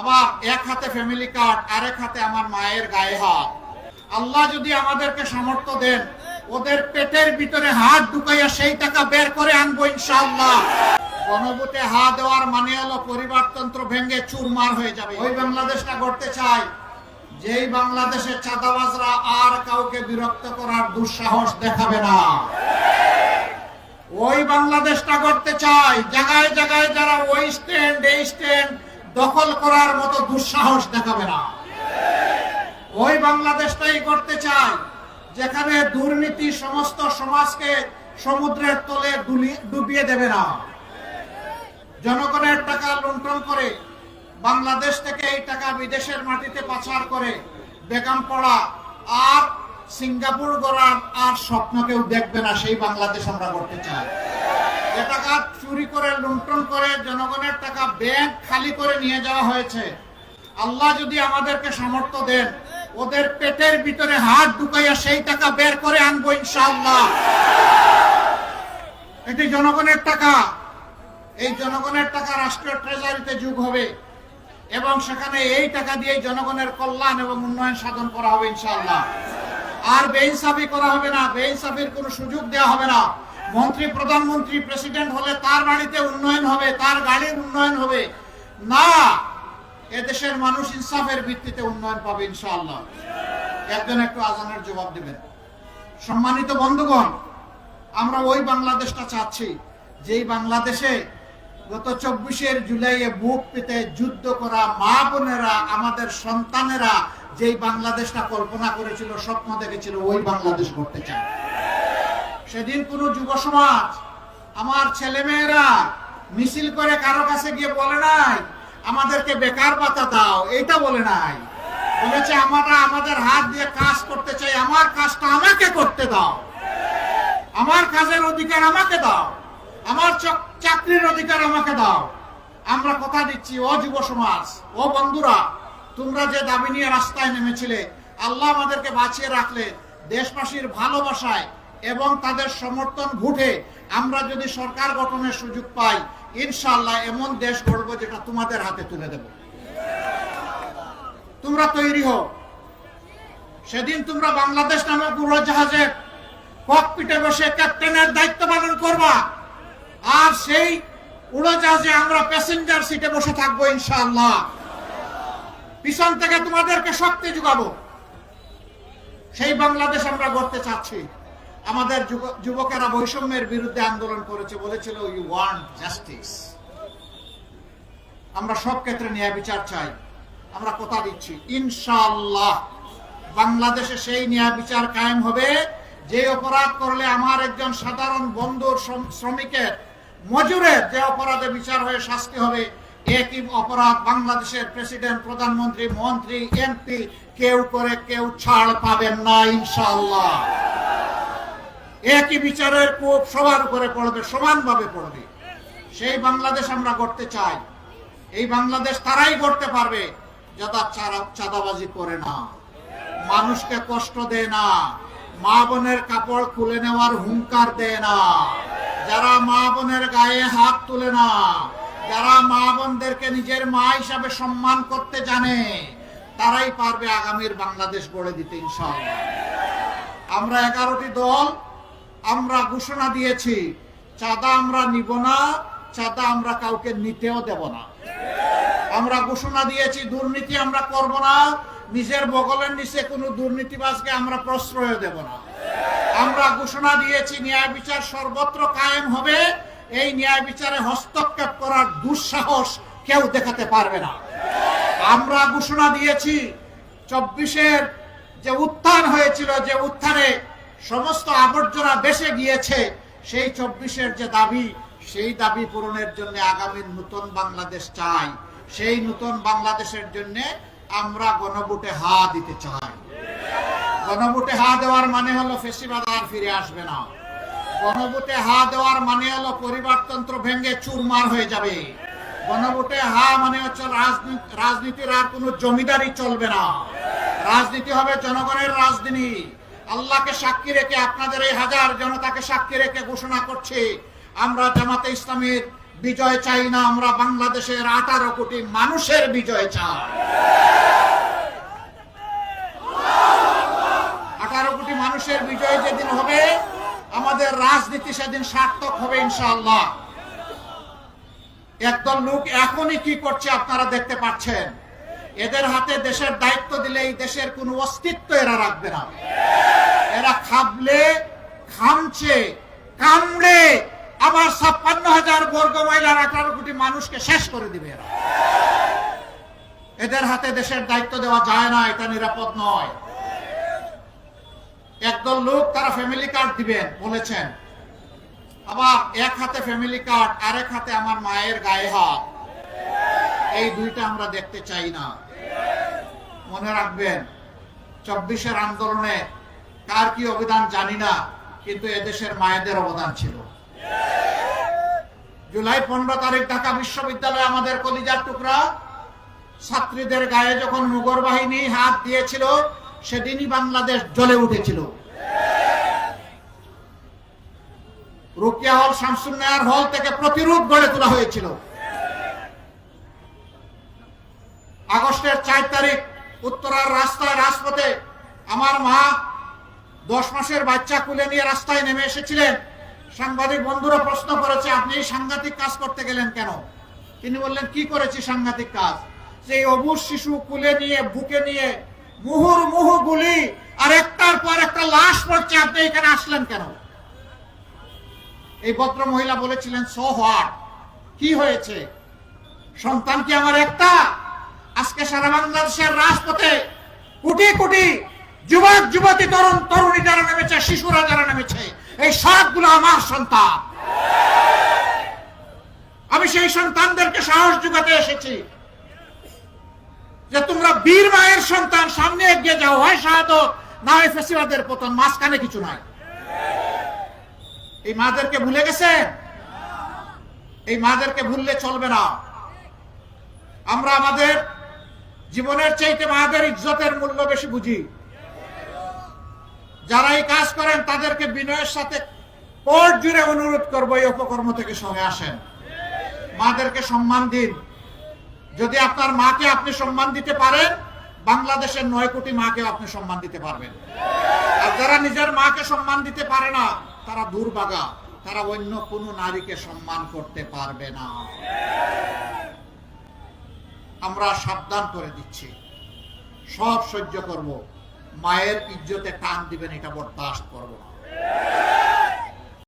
আবার এক হাতে ফ্যামিলি কার্ড, আরেক হাতে আমার মায়ের গায়ে হাত। আল্লাহ যদি আমাদেরকে সামর্থ্য দেন, ওদের পেটের ভিতরে হাত ঢুকাইয়া সেই টাকা বের করে আনবো ইনশাআল্লাহ। গণভোটে হা দেওয়ার মানে হলো পরিবারতন্ত্র ভেঙে চুরমার হয়ে যাবে। ওই বাংলাদেশটা গড়তে চাই যেই বাংলাদেশের চাঁদাবাজরা আর কাউকে বিরক্ত করার দুঃসাহস দেখাবে না। ওই বাংলাদেশটা গড়তে চাই জায়গায় জায়গায় যারা ওই স্ট্যান্ড এই স্ট্যান্ড দখল করার মতো দুঃসাহস দেখাবে না। ওই বাংলাদেশটাই গড়তে চাই যেখানে দুর্নীতি সমস্ত সমাজকে সমুদ্রের তলে ডুবিয়ে দেবে না। জনগণের টাকা লুণ্ঠন করে বাংলাদেশ থেকে এই টাকা বিদেশের মাটিতে পাচার করে বেগমপাড়া আর সিঙ্গাপুর গড়ার আর স্বপ্ন কেউ দেখবে না। সেই বাংলাদেশ আমরা করতে চাই। যে টাকা চুরি করে লুণ্ঠন করে জনগণের টাকা ব্যাংক খালি করে নিয়ে যাওয়া হয়েছে, আল্লাহ যদি আমাদেরকে সামর্থ্য দেন, ওদের পেটের ভিতরে হাত ঢুকাইয়া সেই টাকা বের করে আনবো ইনশাআল্লাহ। এটি জনগণের টাকা। এই জনগণের টাকা রাষ্ট্রীয় ট্রেজারিতে যোগ হবে এবং সেখানে এই টাকা দিয়ে জনগণের কল্যাণ এবং উন্নয়ন সাধন করা হবে ইনশাআল্লাহ। আর বেইনসাফি করা হবে না, বেইনসাফির কোনো সুযোগ দেওয়া হবে না। মন্ত্রী প্রধানমন্ত্রী প্রেসিডেন্ট হলে তার বাড়িতে উন্নয়ন হবে, তার গাড়ির উন্নয়ন হবে না। এদেশের মানুষ ইনসাফের ভিত্তিতে উন্নয়ন পাবে ইনশাআল্লাহ। একজন একটু আজানের জবাব দিবেন। সম্মানিত বন্ধুগণ, আমরা ওই বাংলাদেশটা চাচ্ছি যেই বাংলাদেশে গত 24 জুলাইয়ে বুক পেতে যুদ্ধ করা মা বোনেরা, আমাদের সন্তানেরা যেই বাংলাদেশটা কল্পনা করেছিল, স্বপ্ন দেখেছিল, ওই বাংলাদেশ করতে চায়। সেদিন কোন যুব সমাজ, আমার ছেলেমেয়েরা মিছিল করে কারো কাছে গিয়ে বলে নাই আমাদেরকে বেকার ভাতা দাও, এইটা বলে নাই। বলেছে আমরা আমাদের হাত দিয়ে কাজ করতে চাই, আমার কাজটা আমাকে করতে দাও, আমার কাজের অধিকার আমাকে দাও, আমার চাকরির অধিকার আমাকে দাও। আমরা কথা দিচ্ছি, ও যুব সমাজ, ও বন্ধুরা, তোমরা যে দাবি নিয়ে রাস্তায় নেমেছিলে, আল্লাহ আমাদেরকে বাঁচিয়ে রাখলে দেশবাসীর ভালোবাসায় এবং তাদের সমর্থন ভোটে আমরা যদি সরকার গঠনের সুযোগ পাই, ইনশাআল্লাহ এমন দেশ গড়ব যেটা তোমাদের হাতে তুলে দেব। তোমরা তৈরি হও। সেদিন তোমরা বাংলাদেশ নামক উড়োজাহাজের ককপিটে বসে ক্যাপ্টেনের দায়িত্ব পালন করবা, আর সেই উড়োজাহাজে আমরা প্যাসেঞ্জার সিটে বসে থাকবো ইনশাআল্লাহ। পিছন থেকে তোমাদেরকে শক্তি যোগাবো। সেই বাংলাদেশ আমরা গড়তে চাচ্ছি। আমাদের যুবকেরা বৈষম্যের বিরুদ্ধে আন্দোলন করেছে, বলেছিল ইউ ওয়ান্ট জাস্টিস। আমরা সব ক্ষেত্রে ন্যায় বিচার চাই। আমরা কথা দিচ্ছি ইনশাআল্লাহ বাংলাদেশে সেই ন্যায় বিচার কায়েম হবে। যে অপরাধ করলে আমার একজন সাধারণ বন্ধুর, শ্রমিকের, মজুরের যে অপরাধে বিচার হয়ে শাস্তি হবে, একই অপরাধ বাংলাদেশের প্রেসিডেন্ট, প্রধানমন্ত্রী, মন্ত্রী, এমপি কেউ করে কেউ ছাড় পাবেন না ইনশাআল্লাহ। একই বিচারের কোপ সবার উপরে পড়বে, সমানভাবে পড়বে। সেই বাংলাদেশ আমরা গড়তে চাই। এই বাংলাদেশ তারাই গড়তে পারবে যারা চাঁদাবাজি করে না, মানুষকে কষ্ট দেয় না, মা বোনের কাপড় খুলে নেওয়ার হুঙ্কার দেয় না, যারা মা বোনের গায়ে হাত তুলে না, যারা মা বোনদেরকে নিজের মা হিসাবে সম্মান করতে জানে, তারাই পারবে আগামীর বাংলাদেশ গড়ে দিতে ইনশাআল্লাহ। আমরা 11টি দল আমরা ঘোষণা দিয়েছি, চাঁদা আমরা নিব না, চাঁদা আমরা কাউকে নিতেও দেব না। আমরা ঘোষণা দিয়েছি দুর্নীতি আমরা করব না, নিজের বগলের নিচে কোনো দুর্নীতিবাজকে আমরা প্রশ্রয় দেব না। আমরা ঘোষণা দিয়েছি ন্যায় বিচার সর্বত্র কায়েম হবে। এই ন্যায় বিচারে হস্তক্ষেপ করার দুঃসাহস কেউ দেখাতে পারবে না। আমরা ঘোষণা দিয়েছি 24-এর যে উত্থান হয়েছিল, যে উত্থানে সমস্ত আবর্জনা বেসে গিয়েছে, সেই 24-এর যে দাবি, সেই দাবি পূরণের জন্য আগামী নতুন বাংলাদেশ চাই। সেই নতুন বাংলাদেশের জন্য আমরা গণভোটে হা দিতে চাই। গণভোটে হা দেওয়ার মানে হলো ফেসিবাদ আর ফিরে আসবে না। গণভোটে হা দেওয়ার মানে হলো পরিবারতন্ত্র ভেঙে চুরমার হয়ে যাবে। গণভোটে হা মানে হচ্ছে রাজনীতির আর কোনো জমিদারি চলবে না। রাজনীতি হবে জনগণের রাজনীতি। আল্লাহকে সাক্ষী রেখে, আপনাদের এই হাজার জনতাকে সাক্ষী রেখে ঘোষণা করছি, আমরা জামাতে ইসলামীর বিজয় চাই না, আমরা বাংলাদেশের 18 কোটি মানুষের বিজয় চাই। 18 কোটি মানুষের বিজয় যেদিন হবে, আমাদের রাজনীতি সেদিন সার্থক হবে ইনশাআল্লাহ। একদল লোক এখনই কি করছে আপনারা দেখতে পাচ্ছেন। এদের হাতে দেশের দায়িত্ব দিলে এই দেশের কোনো অস্তিত্ব এরা রাখবে না। এরা খাবলে, খামছে, কামড়ে আবার 56,000 বর্গ মাইলের 18 কোটি মানুষকে শেষ করে দিবে এরা। এদের হাতে দেশের দায়িত্ব দেওয়া যায় না, এটা নিরাপদ নয়। একদল লোক তারা ফ্যামিলি কার্ড দিবেন বলেছেন, আবার এক হাতে ফ্যামিলি কার্ড, আরেক হাতে আমার মায়ের গায়ে হাত। এই দুইটা আমরা দেখতে চাই না। মনে রাখবেন, 24-এর আন্দোলনে কার কি অবদান জানি না, কিন্তু এদেশের মায়েদের অবদান ছিল। জুলাই 15 তারিখ ঢাকা বিশ্ববিদ্যালয়ে আমাদের কলিজার টুকরা ছাত্রীদের গায়ে যখন মুগর বাহিনী হাত দিয়েছিল, সেদিনই বাংলাদেশ জ্বলে উঠেছিল। রোকেয়া হল, শামসুন্নাহার হল থেকে প্রতিরোধ গড়ে তোলা হয়েছিল। আগস্টের 4 তারিখ উত্তরার রাস্তায়, রাজপথে আমার মা 10 মাসের বাচ্চা কুলে নিয়ে রাস্তায় নেমে এসেছিলেন। সাংবাদিক বন্ধুরা প্রশ্ন করেছে, আপনি এই সাংঘাতিক কাজ করতে গেলেন কেন? তিনি বললেন, কি করেছি সাংঘাতিক কাজ? যে অবুঝ শিশু কুলে নিয়ে, বুকে নিয়ে মুহুর্মুহু গুলি, আর একটার পর একটা লাশ পড়ছে, আপনি এখানে আসলেন কেন? এই ভদ্র মহিলা বলেছিলেন, সো হোয়াট, কি হয়েছে? সন্তান কি আমার একটা? আজকে সারা বাংলাদেশের রাজপথে কোটি কোটি যুবক যুবতী, তরুণ তরুণী যারা নেমেছে, শিশুরা যারা নেমেছে, এই সবগুলো আমার সন্তান। আমি সেই সন্তানদেরকে সাহস যোগাতে এসেছি যে তোমরা বীর মায়ের সন্তান, সামনে এগিয়ে যাও, হয় শাহাদত না হয় ফেসিবাদের পতন, মাঝখানে কিছু নাই। এই মাদেরকে ভুলে গেছেন? এই মাদেরকে ভুললে চলবে না। আমরা আমাদের জীবনের চাইতে মাদের ইজ্জতের মূল্য বেশি বুঝি। যারা এই কাজ করেন তাদেরকে বিনয়ের সাথে কোর্ট জুড়ে অনুরোধ করবো, এই অপকর্ম থেকে সরে আসেন। মাদেরকে সম্মান দিন। যদি আপনার মাকে আপনি সম্মান দিতে পারেন, বাংলাদেশের 9 কোটি মাকে আপনি সম্মান দিতে পারবেন। আর যারা নিজের মাকে সম্মান দিতে পারে না, তারা দুর্ভাগা, তারা অন্য কোন নারীকে সম্মান করতে পারবে না। আমরা সাবধান করে দিচ্ছি, সব সহ্য করব, মায়ের ইজ্জতে টান দিবেন এটা বরদাস্ত করব না।